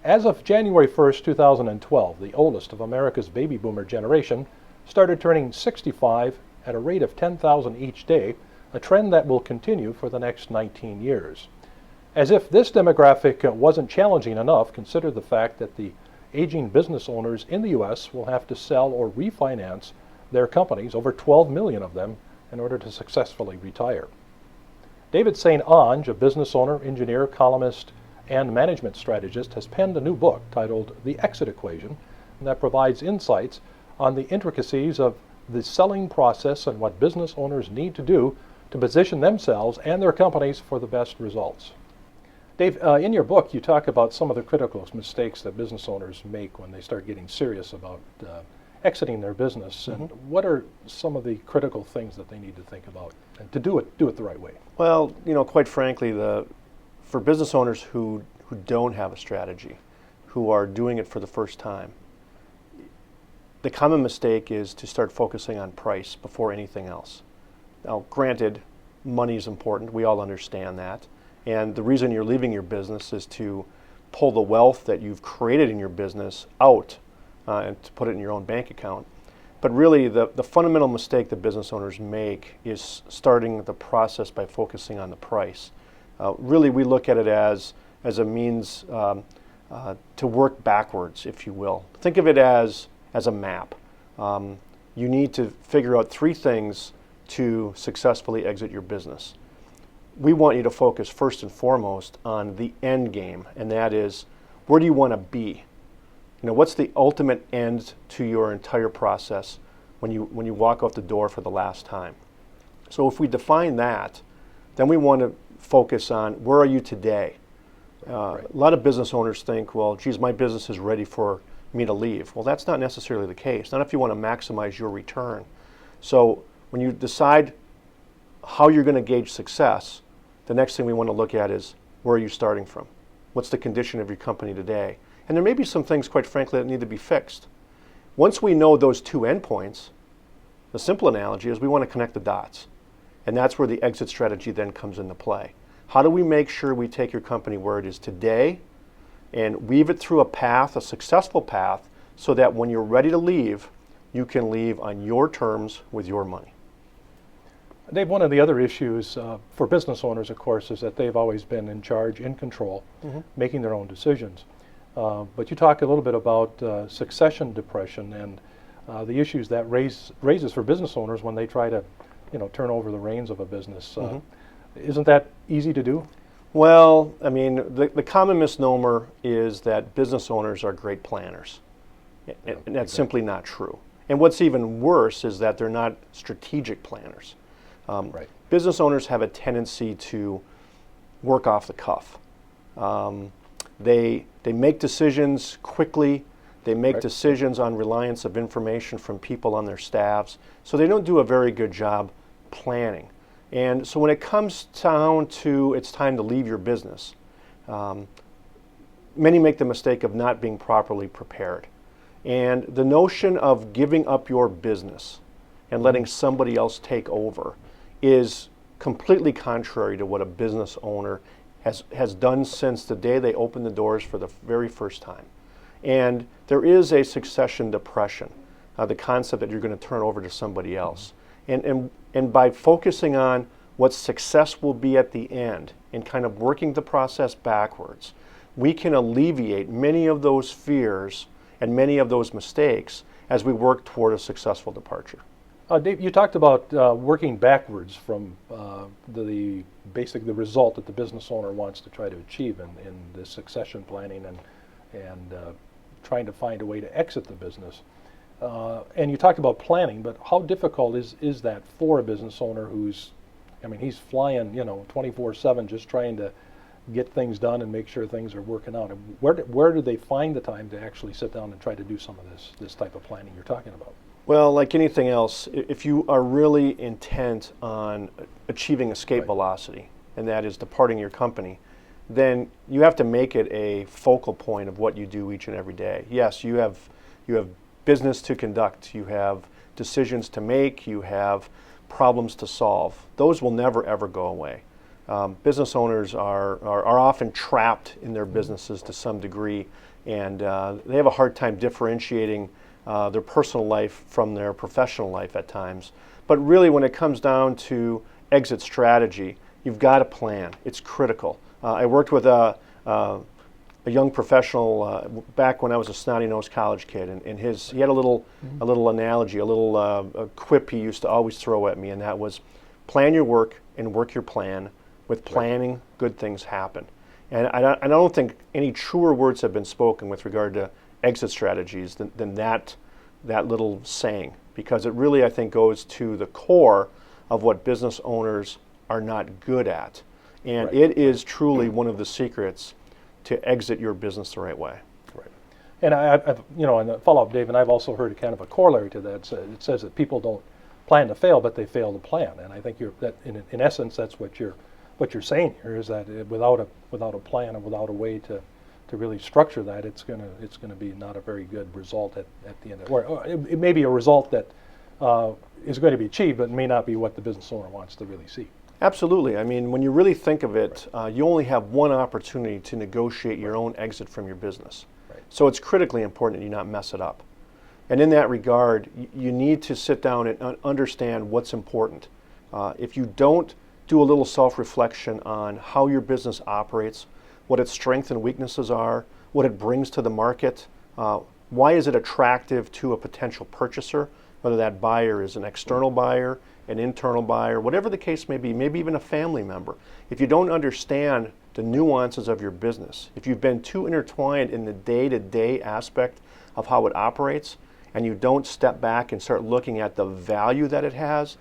As of January 1st, 2012, the oldest of America's baby boomer generation started turning 65 at a rate of 10,000 each day, a trend that will continue for the next 19 years. As if this demographic wasn't challenging enough, consider the fact that the aging business owners in the U.S. will have to sell or refinance their companies, over 12 million of them, in order to successfully retire. David Saint-Onge, a business owner, engineer, columnist, and management strategist, has penned a new book titled The Exit Equation that provides insights on the intricacies of the selling process and what business owners need to do to position themselves and their companies for the best results. Dave, in your book, you talk about some of the critical mistakes that business owners make when they start getting serious about exiting their business. And what are some of the critical things that they need to think about and to do it the right way? Well, quite frankly, for business owners who don't have a strategy, who are doing it for the first time, the common mistake is to start focusing on price before anything else. Now, granted, money is important. We all understand that. And the reason you're leaving your business is to pull the wealth that you've created in your business out and to put it in your own bank account. But really, the fundamental mistake that business owners make is starting the process by focusing on the price. Really, we look at it as a means to work backwards, if you will. Think of it as a map. You need to figure out three things to successfully exit your business. We want you to focus first and foremost on the end game, and that is, where do you want to be? What's the ultimate end to your entire process when you walk out the door for the last time? So if we define that, then we want to focus on, where are you today? A lot of business owners think, well, geez, my business is ready for me to leave. Well, that's not necessarily the case. Not if you want to maximize your return. So when you decide how you're going to gauge success, the next thing we want to look at is, where are you starting from? What's the condition of your company today? And there may be some things, quite frankly, that need to be fixed. Once we know those two endpoints, the simple analogy is we want to connect the dots. And that's where the exit strategy then comes into play. How do we make sure we take your company where it is today and weave it through a path, a successful path, so that when you're ready to leave, you can leave on your terms with your money? Dave, one of the other issues for business owners, of course, is that they've always been in charge, in control, making their own decisions. But you talk a little bit about succession depression and the issues that raises for business owners when they try to, turn over the reins of a business. Isn't that easy to do? Well, I mean, the common misnomer is that business owners are great planners. And that's simply not true. And what's even worse is that they're not strategic planners. Business owners have a tendency to work off the cuff. They make decisions quickly. They make decisions on reliance of information from people on their staffs. So they don't do a very good job planning. And so when it comes down to it's time to leave your business, many make the mistake of not being properly prepared. And the notion of giving up your business and letting somebody else take over is completely contrary to what a business owner has done since the day they opened the doors for the very first time. And there is a succession depression, the concept that you're going to turn over to somebody else. And by focusing on what success will be at the end and kind of working the process backwards, we can alleviate many of those fears and many of those mistakes as we work toward a successful departure. Dave, you talked about working backwards from the result that the business owner wants to try to achieve in the succession planning and trying to find a way to exit the business. And you talked about planning, but how difficult is that for a business owner he's flying 24/7 just trying to get things done and make sure things are working out. And where do they find the time to actually sit down and try to do some of this type of planning you're talking about? Well, like anything else, if you are really intent on achieving escape velocity, and that is departing your company, then you have to make it a focal point of what you do each and every day. Yes, you have business to conduct, you have decisions to make, you have problems to solve. Those will never ever go away. business owners are often trapped in their businesses to some degree, and they have a hard time differentiating their personal life from their professional life at times. But really, when it comes down to exit strategy, you've got a plan. It's critical. I worked with a young professional back when I was a snotty-nosed college kid, and he had a little analogy, a little a quip he used to always throw at me, and that was, plan your work and work your plan. With planning, good things happen. And I don't think any truer words have been spoken with regard to exit strategies than that little saying, because it really, I think, goes to the core of what business owners are not good at. And it is truly one of the secrets to exit your business the right way. Right. And I've, in the follow-up, Dave, and I've also heard kind of a corollary to that. It says that people don't plan to fail, but they fail to plan. And I think in essence, that's what you're saying here, is that without a plan and without a way to really structure that, it's gonna be not a very good result at the end of it. Or it may be a result that is going to be achieved, but may not be what the business owner wants to really see. Absolutely. I mean, when you really think of it, you only have one opportunity to negotiate your own exit from your business. Right. So it's critically important that you not mess it up. And in that regard, you need to sit down and understand what's important. If you don't do a little self-reflection on how your business operates, what its strengths and weaknesses are, what it brings to the market, why is it attractive to a potential purchaser, whether that buyer is an external buyer, an internal buyer, whatever the case may be, maybe even a family member. If you don't understand the nuances of your business, if you've been too intertwined in the day-to-day aspect of how it operates, and you don't step back and start looking at the value that it has,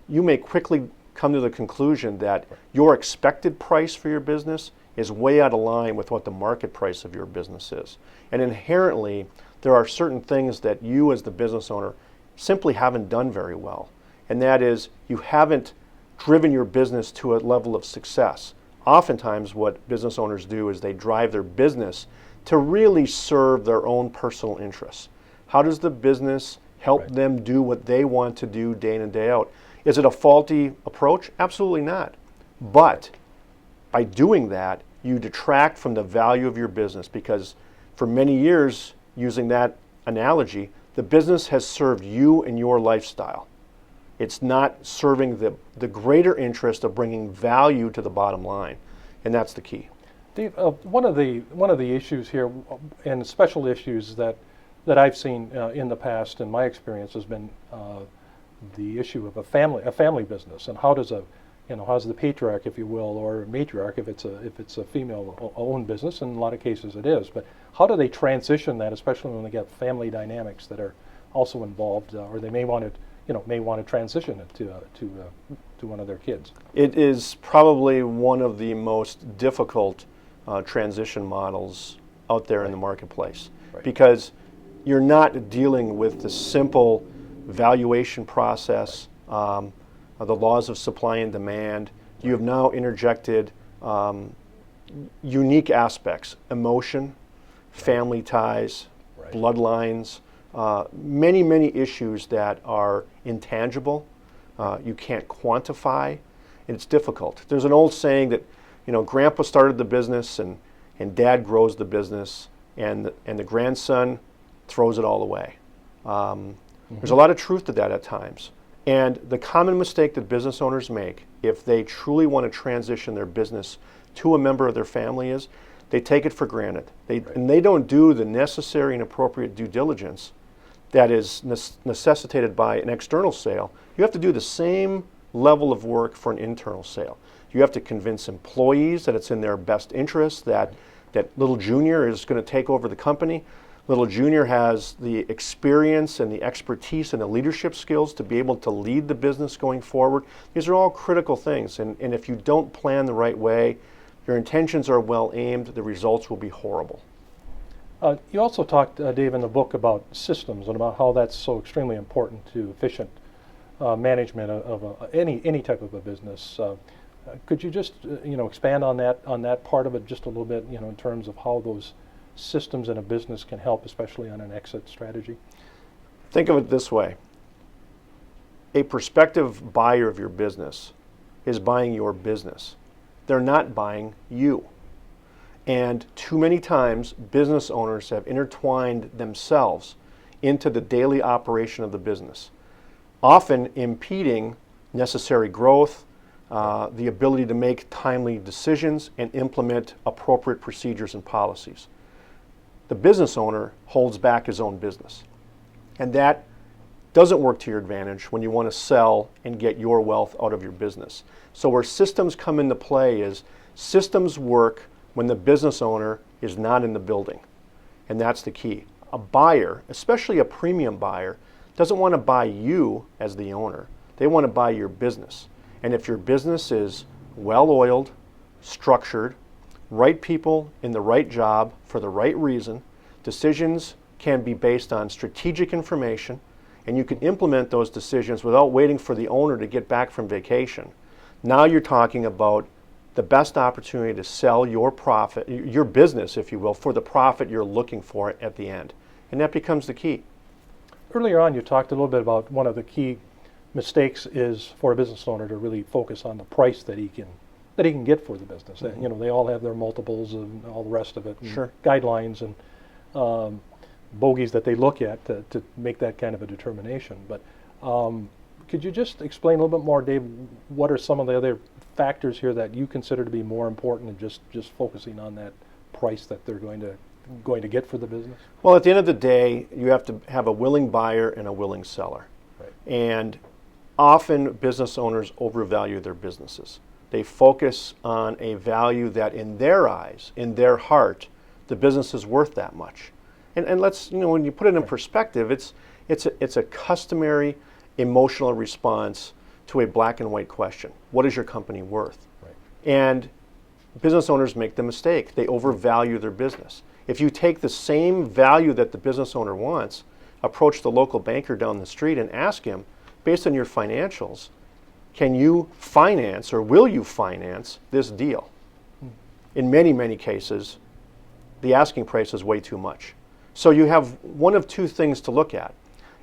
you may quickly come to the conclusion that your expected price for your business is way out of line with what the market price of your business is. And inherently, there are certain things that you as the business owner simply haven't done very well. And that is, you haven't driven your business to a level of success. Oftentimes what business owners do is they drive their business to really serve their own personal interests. How does the business help them do what they want to do day in and day out? Is it a faulty approach? Absolutely not. But by doing that, you detract from the value of your business, because for many years, using that analogy, the business has served you and your lifestyle. It's not serving the greater interest of bringing value to the bottom line, and that's the key. Dave, one of the issues here, and special issues that I've seen in the past, in my experience, has been the issue of a family business, and how's the patriarch, if you will, or matriarch, if it's a female-owned business, in a lot of cases it is, but how do they transition that, especially when they get family dynamics that are also involved, or they may want to transition it to one of their kids? It is probably one of the most difficult transition models out there in the marketplace, because you're not dealing with the simple valuation process, the laws of supply and demand. You have now interjected unique aspects, emotion, family ties, bloodlines, many, many issues that are intangible, you can't quantify, and it's difficult. There's an old saying that, Grandpa started the business and Dad grows the business, and the grandson throws it all away. There's a lot of truth to that at times. And the common mistake that business owners make, if they truly want to transition their business to a member of their family, is they take it for granted. And they don't do the necessary and appropriate due diligence that is necessitated by an external sale. You have to do the same level of work for an internal sale. You have to convince employees that it's in their best interest, that little junior is going to take over the company. Little junior has the experience and the expertise and the leadership skills to be able to lead the business going forward. These are all critical things, and if you don't plan the right way, your intentions are well aimed, the results will be horrible. You also talked, Dave, in the book about systems and about how that's so extremely important to efficient management of any type of a business. Could you just expand on that part of it just a little bit, in terms of how those systems in a business can help, especially on an exit strategy? Think of it this way. A prospective buyer of your business is buying your business. They're not buying you. And too many times, business owners have intertwined themselves into the daily operation of the business, often impeding necessary growth, the ability to make timely decisions and implement appropriate procedures and policies. The business owner holds back his own business. And that doesn't work to your advantage when you want to sell and get your wealth out of your business. So where systems come into play is systems work when the business owner is not in the building. And that's the key. A buyer, especially a premium buyer, doesn't want to buy you as the owner. They want to buy your business. And if your business is well-oiled, structured, right people in the right job for the right reason, decisions can be based on strategic information, and you can implement those decisions without waiting for the owner to get back from vacation. Now you're talking about the best opportunity to sell your profit, your business, if you will, for the profit you're looking for at the end. And that becomes the key. Earlier on, you talked a little bit about one of the key mistakes is for a business owner to really focus on the price that he can get for the business. Mm-hmm. You know, they all have their multiples and all the rest of it, and Sure. guidelines and bogeys that they look at to make that kind of a determination. But could you just explain a little bit more, Dave, what are some of the other factors here that you consider to be more important than just focusing on that price that they're going to get for the business? Well, at the end of the day, you have to have a willing buyer and a willing seller. Right. And often business owners overvalue their businesses. They focus on a value that in their eyes, in their heart, the business is worth that much. And let's, when you put it in perspective, it's a customary emotional response to a black and white question. What is your company worth? Right. And business owners make the mistake. They overvalue their business. If you take the same value that the business owner wants, approach the local banker down the street and ask him, based on your financials, can you finance or will you finance this deal? In many, many cases, the asking price is way too much. So you have one of two things to look at.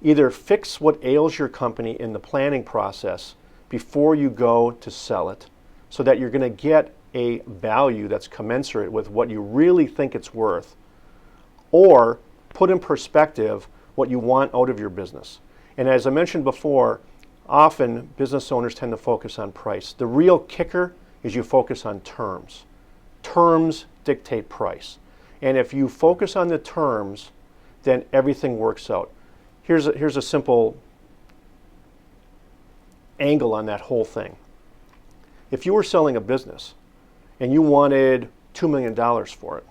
Either fix what ails your company in the planning process before you go to sell it, so that you're going to get a value that's commensurate with what you really think it's worth, or put in perspective what you want out of your business. And as I mentioned before, often business owners tend to focus on price. The real kicker is you focus on terms. Terms dictate price. And if you focus on the terms, then everything works out. Here's a simple angle on that whole thing. If you were selling a business and you wanted $2 million for it,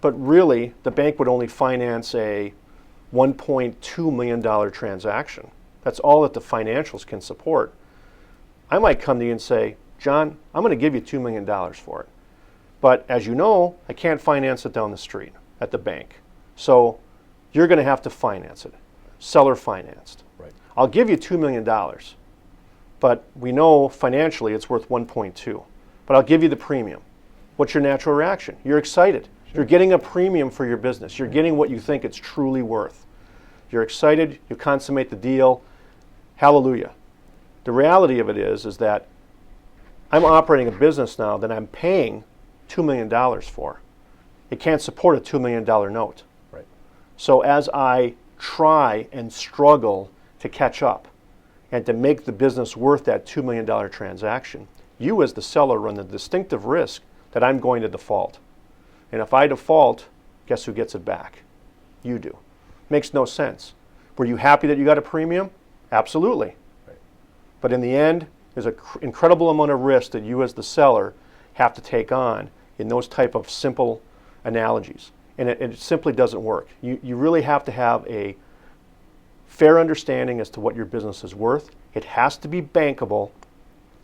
but really the bank would only finance a $1.2 million transaction, that's all that the financials can support, I might come to you and say, John, I'm going to give you $2 million for it. But as you know, I can't finance it down the street at the bank. So you're going to have to finance it. Seller financed. Right. I'll give you $2 million, but we know financially it's worth 1.2. But I'll give you the premium. What's your natural reaction? You're excited. Sure. You're getting a premium for your business. You're getting what you think it's truly worth. You're excited. You consummate the deal. Hallelujah. The reality of it is that I'm operating a business now that I'm paying $2 million for. It can't support a $2 million note. Right. So as I try and struggle to catch up and to make the business worth that $2 million transaction, you as the seller run the distinctive risk that I'm going to default. And if I default, guess who gets it back? You do. Makes no sense. Were you happy that you got a premium? Absolutely. Right. But in the end, there's an incredible amount of risk that you as the seller have to take on in those type of simple analogies. And it simply doesn't work. You really have to have a fair understanding as to what your business is worth. It has to be bankable,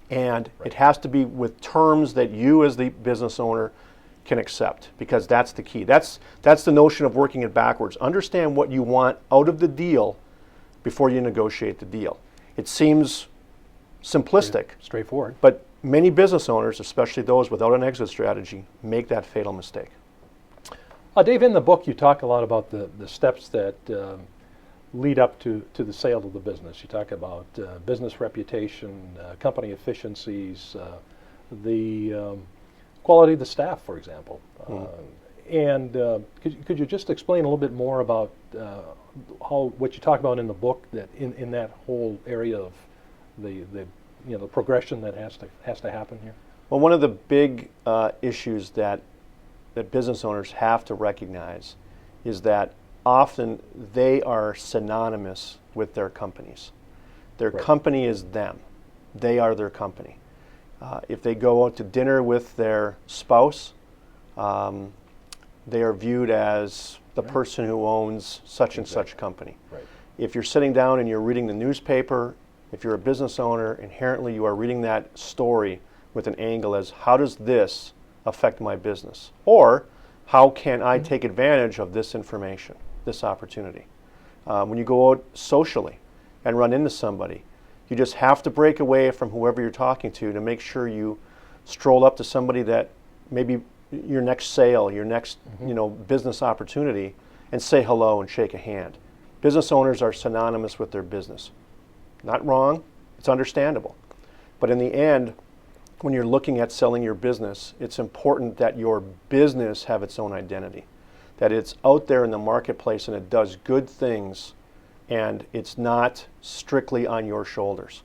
and Right. it has to be with terms that you as the business owner can accept, because that's the key. That's the notion of working it backwards. Understand what you want out of the deal before you negotiate the deal. It seems simplistic, Straightforward. but many business owners, especially those without an exit strategy, make that fatal mistake. Dave, in the book you talk a lot about the steps that lead up to the sale of the business. You talk about business reputation, company efficiencies, the quality of the staff, for example. And could you just explain a little bit more about what you talk about in the book, that in that whole area of the progression that has to happen here? Well, one of the big issues that business owners have to recognize is that often they are synonymous with their companies. Their company is them. They are their company. If they go out to dinner with their spouse, they are viewed as the person who owns such and such company. If you're sitting down and you're reading the newspaper, if you're a business owner, inherently you are reading that story with an angle as, how does this affect my business? Or how can I take advantage of this information, this opportunity? When you go out socially and run into somebody, you just have to break away from whoever you're talking to make sure you stroll up to somebody that maybe your next sale, your next business opportunity, and say hello and shake a hand. Business owners are synonymous with their business. Not wrong, it's understandable. But in the end, when you're looking at selling your business, it's important that your business have its own identity, that it's out there in the marketplace and it does good things, and it's not strictly on your shoulders.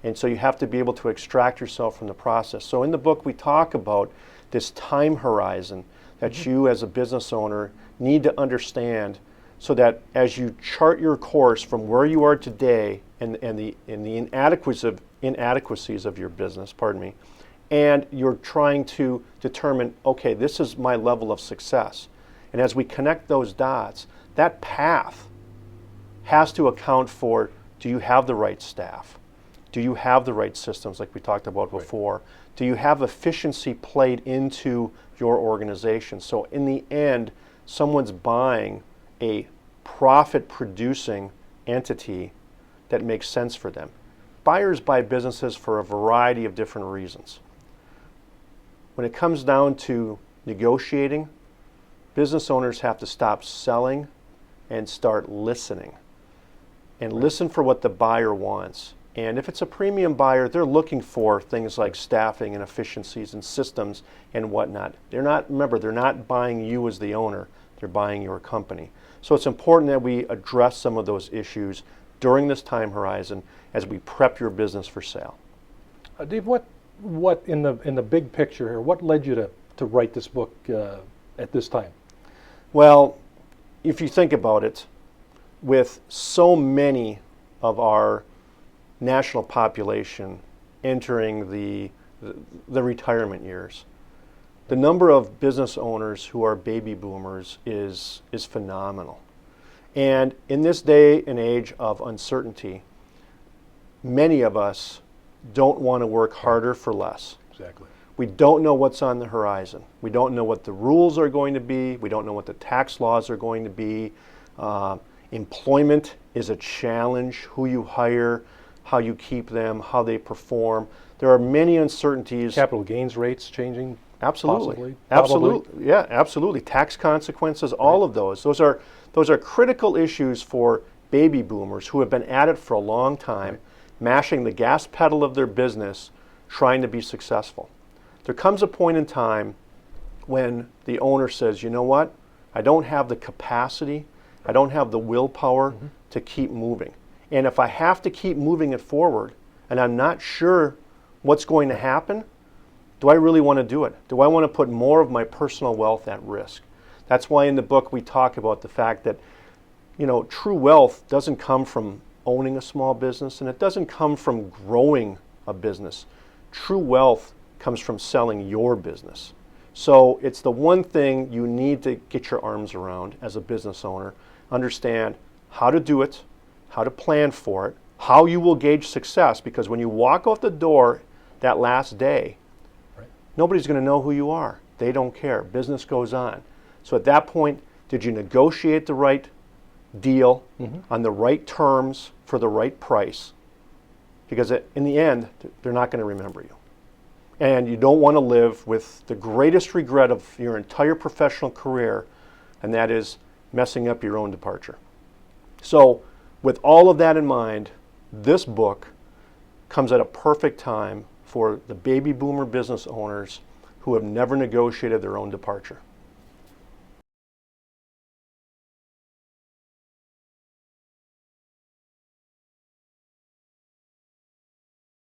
And so you have to be able to extract yourself from the process. So in the book we talk about this time horizon that you as a business owner need to understand, so that as you chart your course from where you are today and the inadequacies of your business, and you're trying to determine, okay, this is my level of success. And as we connect those dots, that path has to account for, do you have the right staff? Do you have the right systems like we talked about before? Do you have efficiency played into your organization? So in the end, someone's buying a profit-producing entity that makes sense for them. Buyers buy businesses for a variety of different reasons. When it comes down to negotiating, business owners have to stop selling and start listening. And listen for what the buyer wants. And if it's a premium buyer, they're looking for things like staffing and efficiencies and systems and whatnot. They're not buying you as the owner, they're buying your company. So it's important that we address some of those issues during this time horizon as we prep your business for sale. Dave, what in the big picture here, what led you to write this book at this time? Well, if you think about it, with so many of our national population entering the retirement years, the number of business owners who are baby boomers is phenomenal. And in this day and age of uncertainty, many of us don't want to work harder for less. Exactly. We don't know what's on the horizon. We don't know what the rules are going to be. We don't know what the tax laws are going to be. Employment is a challenge. Who you hire, how you keep them, how they perform. There are many uncertainties. Capital gains rates changing. Absolutely. Possibly. Absolutely. Yeah, absolutely. Tax consequences, all of those. Those are critical issues for baby boomers who have been at it for a long time, mashing the gas pedal of their business, trying to be successful. There comes a point in time when the owner says, you know what? I don't have the capacity, I don't have the willpower to keep moving. And if I have to keep moving it forward and I'm not sure what's going to happen, do I really want to do it? Do I want to put more of my personal wealth at risk? That's why in the book we talk about the fact that, true wealth doesn't come from owning a small business, and it doesn't come from growing a business. True wealth comes from selling your business. So it's the one thing you need to get your arms around as a business owner. Understand how to do it, how to plan for it, how you will gauge success, because when you walk out the door that last day, nobody's going to know who you are. They don't care. Business goes on. So at that point, did you negotiate the right deal on the right terms for the right price? Because in the end, they're not going to remember you. And you don't want to live with the greatest regret of your entire professional career, and that is messing up your own departure. So with all of that in mind, this book comes at a perfect time for the baby boomer business owners who have never negotiated their own departure.